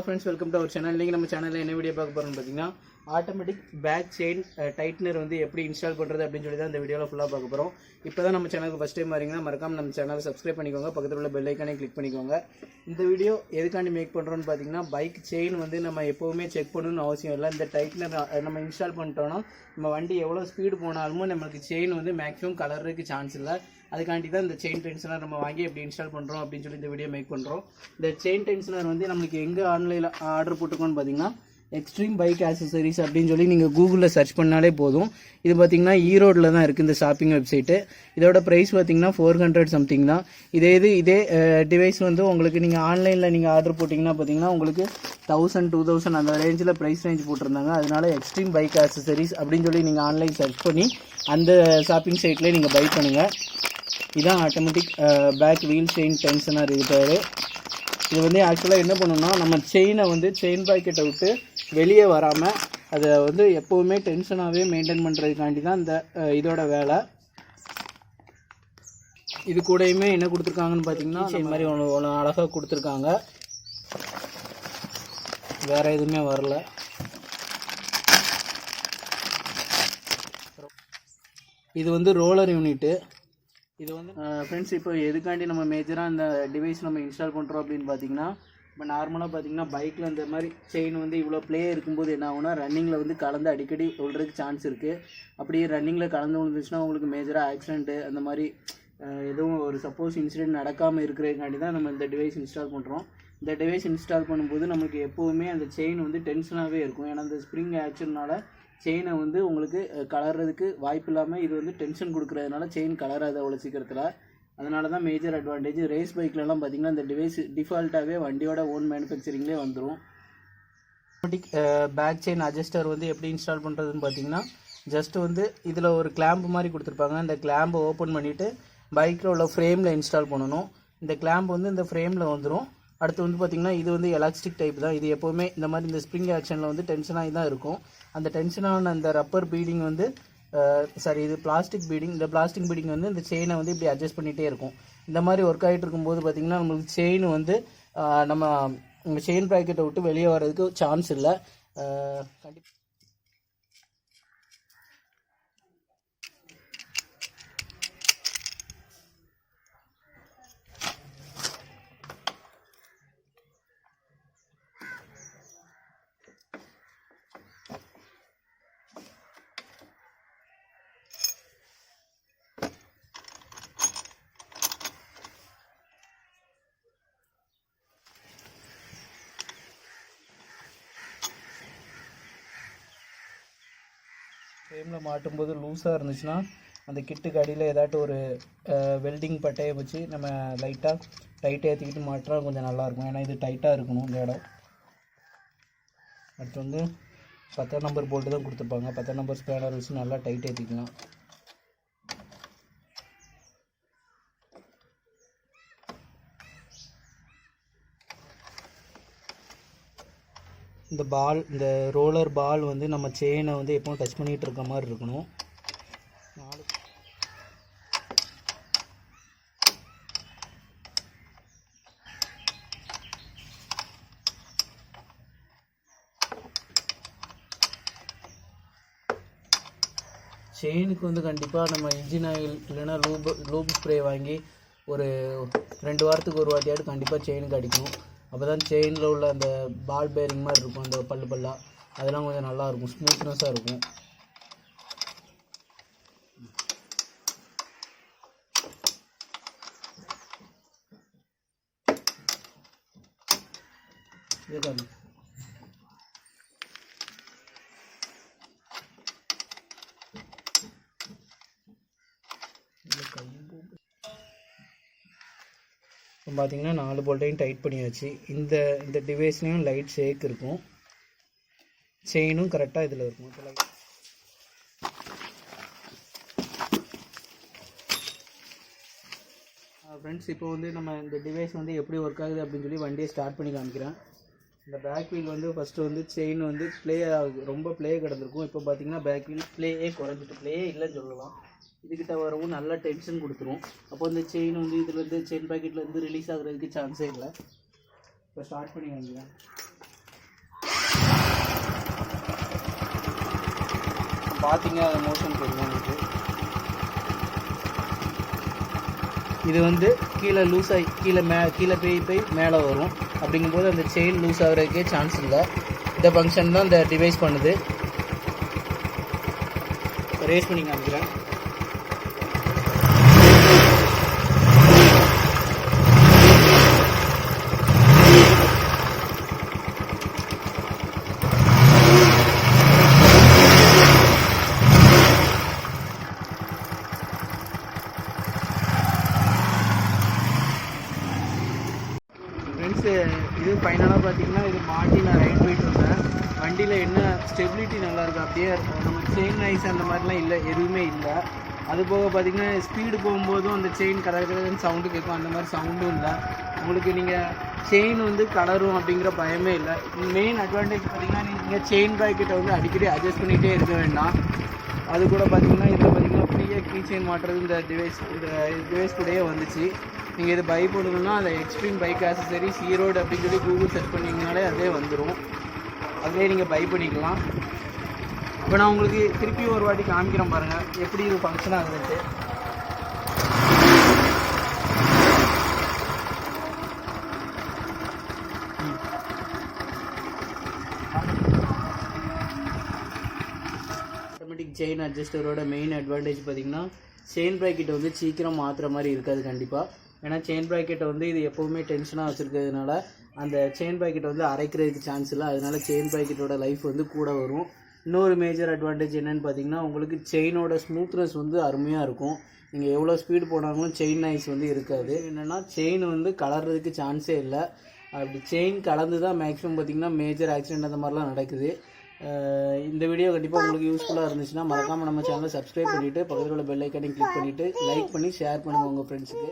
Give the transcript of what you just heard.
friends, welcome to our channel. இன்னைக்கு நம்ம சேனல்ல என்ன வீடியோ பார்க்க போறோம்னு பாத்தீங்கன்னா ஆட்டோமேட்டிக் பேக் செயின் டைட்னர் வந்து எப்படி இன்ஸ்டால் பண்றது அப்படினு சொல்லி தான் இந்த வீடியோல ஃபுல்லா பார்க்க போறோம். இப்போதான் நம்ம சேனலுக்கு ஃபர்ஸ்ட் டைம் வரீங்கன்னா மறக்காம நம்ம சேனலை சப்ஸ்கிரைப் பண்ணிக்கோங்க. பக்கத்துல உள்ள பெல் ஐகானை கிளிக் பண்ணிக்கோங்க. இந்த வீடியோ எதுக்காண்டி மேக் பண்றோம்னு பாத்தீங்கன்னா பைக் செயின் வந்து நம்ம எப்பவுமே செக் பண்ணணும்னு அவசியம் இல்லை. இந்த டைட்னர் நம்ம இன்ஸ்டால் பண்ணிட்டோம்னா நம்ம வண்டி எவ்வளவு ஸ்பீடு போனாலும் நமக்கு செயின் வந்து மேக்ஸிமம் கலர்றதுக்கு சான்ஸ் இல்லை. அதுக்காண்டி தான் இந்த செயின் டென்ஷனர் நம்ம வாங்கி எப்படி இன்ஸ்டால் பண்ணுறோம் அப்படின்னு சொல்லி இந்த வீடியோ மேக் பண்ணுறோம். இந்த செயின் டென்ஷனர் வந்து நம்மளுக்கு எங்கே ஆன்லைனில் ஆர்டர் போட்டுக்கோன்னு பார்த்தீங்கன்னா எக்ஸ்ட்ரீம் பைக் ஆக்சசரிஸ் அப்படின்னு சொல்லி நீங்கள் கூகுளில் சர்ச் பண்ணாலே போதும். இது பார்த்தீங்கன்னா ஈரோடில் தான் இருக்குது இந்த ஷாப்பிங் வெப்சைட்டு. இதோட ப்ரைஸ் பார்த்தீங்கன்னா 400 சம்திங் தான். இதே டிவைஸ் வந்து உங்களுக்கு நீங்கள் ஆன்லைனில் நீங்கள் ஆர்டர் போட்டிங்கன்னா பார்த்தீங்கன்னா உங்களுக்கு 1000 2000 அந்த ரேஞ்சில் ப்ரைஸ் ரேஞ்ச் போட்டிருந்தாங்க. அதனால எக்ஸ்ட்ரீம் பைக் ஆக்சசரிஸ் அப்படின்னு சொல்லி நீங்கள் ஆன்லைன் சர்ச் பண்ணி அந்த ஷாப்பிங் சைட்லேயே நீங்கள் பை பண்ணுங்கள். இதான் automatic back wheel chain tensioner இது பேர். இது வந்து ஆக்சுவலாக என்ன பண்ணணும்னா நம்ம செயினை வந்து செயின் பாக்கெட்டை விட்டு வெளியே வராமல் அதை வந்து எப்போவுமே டென்ஷனாகவே மெயின்டைன் பண்ணுறதுக்காண்டி தான் இந்த இதோட வேலை. இது கூடயுமே என்ன கொடுத்துருக்காங்கன்னு பார்த்தீங்கன்னா செயின் மாதிரி ஒன்று அழகாக கொடுத்துருக்காங்க. வேறு எதுவுமே வரல. இது வந்து ரோலர் யூனிட்டு. இது வந்து ஃப்ரெண்ட்ஸ் இப்போ எதுக்காண்டி நம்ம மேஜராக இந்த டிவைஸ் நம்ம இன்ஸ்டால் பண்ணுறோம் அப்படின்னு பார்த்தீங்கன்னா இப்போ நார்மலாக பார்த்தீங்கன்னா பைக்கில் இந்த மாதிரி செயின் வந்து இவ்வளோ ப்ளே இருக்கும்போது என்ன ஆகுனா ரன்னிங்கில் வந்து கலந்து அடிக்கடி விழுறதுக்கு சான்ஸ் இருக்குது. அப்படியே ரன்னிங்கில் கலந்து விழுந்துச்சுன்னா உங்களுக்கு மேஜராக ஆக்சிடென்ட்டு அந்த மாதிரி எதுவும் ஒரு சப்போஸ் இன்சிடென்ட் நடக்காமல் இருக்கிறதுக்காண்டி தான் நம்ம இந்த டிவைஸ் இன்ஸ்டால் பண்ணுறோம். இந்த டிவைஸ் இன்ஸ்டால் பண்ணும்போது நமக்கு எப்போவுமே அந்த செயின் வந்து டென்ஷனாகவே இருக்கும். ஏன்னா அந்த ஸ்ப்ரிங் ஆக்ஷன்னால செயினை வந்து உங்களுக்கு கலர்றதுக்கு வாய்ப்பு இல்லாமல் இது வந்து டென்ஷன் கொடுக்குறதுனால செயின் கலராது அவ்வளோ சீக்கிரத்தில். அதனால தான் மேஜர் அட்வான்டேஜ். ரேஸ் பைக்லலாம் பார்த்திங்கன்னா இந்த டிவைஸ் டிஃபால்ட்டாகவே வண்டியோட ஓன் மேனுஃபேக்சரிங்லேயே வந்துடும். ஆட்டோமேட்டிக் பேக் செயின் அட்ஜஸ்டர் வந்து எப்படி இன்ஸ்டால் பண்ணுறதுன்னு பார்த்தீங்கன்னா ஜஸ்ட் வந்து இதில் ஒரு கிளாம்ப் மாதிரி கொடுத்துருப்பாங்க. இந்த கிளாம்பை ஓப்பன் பண்ணிவிட்டு பைக்கில் உள்ள ஃப்ரேமில் இன்ஸ்டால் பண்ணணும். இந்த கிளாம்ப் வந்து இந்த ஃப்ரேமில் வந்துடும். அடுத்து வந்து பார்த்திங்கன்னா இது வந்து எலாஸ்டிக் டைப் தான். இது எப்போவுமே இந்த மாதிரி இந்த ஸ்ப்ரிங் ஆக்ஷனில் வந்து டென்ஷனாகி தான் இருக்கும். அந்த டென்ஷனான அந்த ரப்பர் பீடிங் வந்து இது பிளாஸ்டிக் பீடிங். இந்த பிளாஸ்டிக் பீடிங் வந்து இந்த செயினை வந்து இப்படி அட்ஜஸ்ட் பண்ணிகிட்டே இருக்கும். இந்த மாதிரி ஒர்க் ஆகிட்டு இருக்கும்போது பார்த்திங்கன்னா நம்மளுக்கு செயின் வந்து நம்ம செயின் ப்ராக்கெட்டை விட்டு வெளியே வர்றதுக்கு சான்ஸ் இல்லை. கண்டிப்பாக ஃப்ரேமில் மாட்டும்போது லூஸாக இருந்துச்சுன்னா அந்த கிட்டுக்கு அடியில் ஏதாட்டும் ஒரு வெல்டிங் பட்டையை வச்சு நம்ம லைட்டாக டைட்டாக ஏற்றிக்கிட்டு மாட்டினா கொஞ்சம் நல்லாயிருக்கும். ஏன்னா இது டைட்டாக இருக்கணும் இந்த இடம். அடுத்து வந்து 10 நம்பர் போல்ட்டு தான் கொடுத்துருப்பாங்க. 10 நம்பர் ஸ்பேனர் வச்சு நல்லா டைட் ஏற்றிக்கலாம். இந்த ரோலர் பால் வந்து நம்ம செயினை வந்து எப்பவும் டச் பண்ணிகிட்டு இருக்க மாதிரி இருக்கணும். செயினுக்கு வந்து கண்டிப்பாக நம்ம இன்ஜின் ஆயில் இல்லைன்னா லூப் ஸ்ப்ரே வாங்கி ஒரு 2 வாரத்துக்கு ஒரு வாட்டியாவது கண்டிப்பாக செயினுக்கு அடிக்கணும். அப்போ தான் செயினில் உள்ள அந்த பால் பேரிங் மாதிரி இருக்கும் அந்த பல்லாக அதெல்லாம் கொஞ்சம் நல்லாயிருக்கும், ஸ்மூத்னஸாக இருக்கும். இதுதான் பார்த்தீங்கன்னா 4 போல்ட்டையும் டைட் பண்ணியாச்சு. இந்த டிவைஸ்லேயும் லைட் ஷேக் இருக்கும். செயினும் கரெக்டாக இதில் இருக்கும். ஃப்ரெண்ட்ஸ் இப்போ வந்து நம்ம இந்த டிவைஸ் வந்து எப்படி ஒர்க் ஆகுது அப்படின்னு சொல்லி வண்டியை ஸ்டார்ட் பண்ணி காமிக்கிறேன். இந்த பேக் வீல் வந்து ஃபஸ்ட்டு வந்து செயின் வந்து ப்ளே ஆகுது, ரொம்ப ப்ளே கிடந்திருக்கும். இப்போ பார்த்தீங்கன்னா பேக் வீல் ப்ளேயே குறைஞ்சிட்டு, ப்ளேயே இல்லைன்னு சொல்லலாம். இதுக்கிட்ட வரவும் நல்லா டென்ஷன் கொடுத்துரும். அப்போ இந்த செயின் வந்து இதுலேருந்து செயின் பேக்கெட்லேருந்து ரிலீஸ் ஆகுறதுக்கு சான்ஸே இல்லை. இப்போ ஸ்டார்ட் பண்ணி வாங்கிக்கிறேன். பார்த்தீங்க அது மோஷன் தெரியும் உங்களுக்கு. இது வந்து கீழே லூஸ் ஆகி கீழே போய் மேலே வரும். அப்படிங்கும்போது அந்த செயின் லூஸ் ஆகிறதுக்கே சான்ஸ் இல்லை. இந்த ஃபங்க்ஷன் தான் இந்த டிவைஸ் பண்ணுது. ரேஸ் பண்ணி காமிக்கிறேன். ஃப்ரெண்ட்ஸு இது ஃபைனலாக பார்த்தீங்கன்னா இது மாட்டி நான் ரைட் போயிட்டு வந்தேன். வண்டியில் என்ன ஸ்டெபிலிட்டி நல்லாயிருக்கு. அப்படியே நம்ம செயின் நைஸ் அந்த மாதிரிலாம் இல்லை, எதுவுமே இல்லை. அது போக பார்த்திங்கன்னா ஸ்பீடு போகும்போதும் அந்த செயின் கலர்ன்னு சவுண்டு கேட்கும். அந்த மாதிரி சவுண்டும் இல்லை. உங்களுக்கு நீங்கள் செயின் வந்து கலரும் அப்படிங்கிற பயமே இல்லை. மெயின் அட்வான்டேஜ் பார்த்திங்கன்னா நீங்கள் செயின் பேக்கெட்டை வந்து அடிக்கடி அட்ஜஸ்ட் பண்ணிகிட்டே இருக்க வேண்டாம். அது கூட பார்த்திங்கன்னா இதில் பார்த்திங்கன்னா ஃப்ரீயாக கீ செயின் மாட்டுறது இந்த டிவைஸ் கூடயே வந்துச்சு. நீங்கள் இது பை போடணுன்னா அதை எக்ஸ்ட்ரீம் பைக் ஆக்சசரிஸ் ஈரோடு அப்படின்னு சொல்லி கூகுள் சர்ச் பண்ணிங்கனாலே அதே வந்துடும். அதே நீங்கள் பை பண்ணிக்கலாம். இப்போ நான் உங்களுக்கு திருப்பி ஒரு வாட்டி காமிக்கிறேன் பாருங்கள் எப்படி இது ஃபங்க்ஷன் ஆகுதுன்ட்டு. ஆட்டோமேட்டிக் செயின் அட்ஜஸ்டரோட மெயின் அட்வான்டேஜ் பார்த்திங்கன்னா செயின் ப்ராக்கெட்டை வந்து சீக்கிரம் மாற்றுற மாதிரி இருக்காது கண்டிப்பாக. ஏன்னா செயின் ப்ராக்கெட்டை வந்து இது எப்போவுமே டென்ஷனாக வச்சுருக்கிறதுனால அந்த செயின் ப்ராக்கெட்டை வந்து அரைக்கிறதுக்கு சான்ஸ் இல்லை. அதனால செயின் ப்ராக்கெட்டோட லைஃப் வந்து கூட வரும். இன்னொரு மேஜர் அட்வான்டேஜ் என்னென்னு பார்த்தீங்கன்னா உங்களுக்கு செயினோட ஸ்மூத்னஸ் வந்து அருமையாக இருக்கும். நீங்கள் எவ்வளோ ஸ்பீடு போனாலும் செயின் நாய்ஸ் வந்து இருக்காது. என்னென்னா செயின் வந்து கலர்றதுக்கு சான்ஸே இல்லை. அப்படி செயின் கலந்து தான் மேக்ஸிமம் பார்த்திங்கன்னா மேஜர் ஆக்சிடென்ட் அந்த மாதிரிலாம் நடக்குது. இந்த வீடியோ கண்டிப்பாக உங்களுக்கு யூஸ்ஃபுல்லாக இருந்துச்சுன்னா மறக்காமல் நம்ம சேனலை சப்ஸ்கிரைப் பண்ணிவிட்டு பக்கத்தில் உள்ள பெல் ஐக்கானையும் கிளிக் பண்ணிவிட்டு லைக் பண்ணி ஷேர் பண்ணுங்கள் உங்கள் ஃப்ரெண்ட்ஸுக்கு.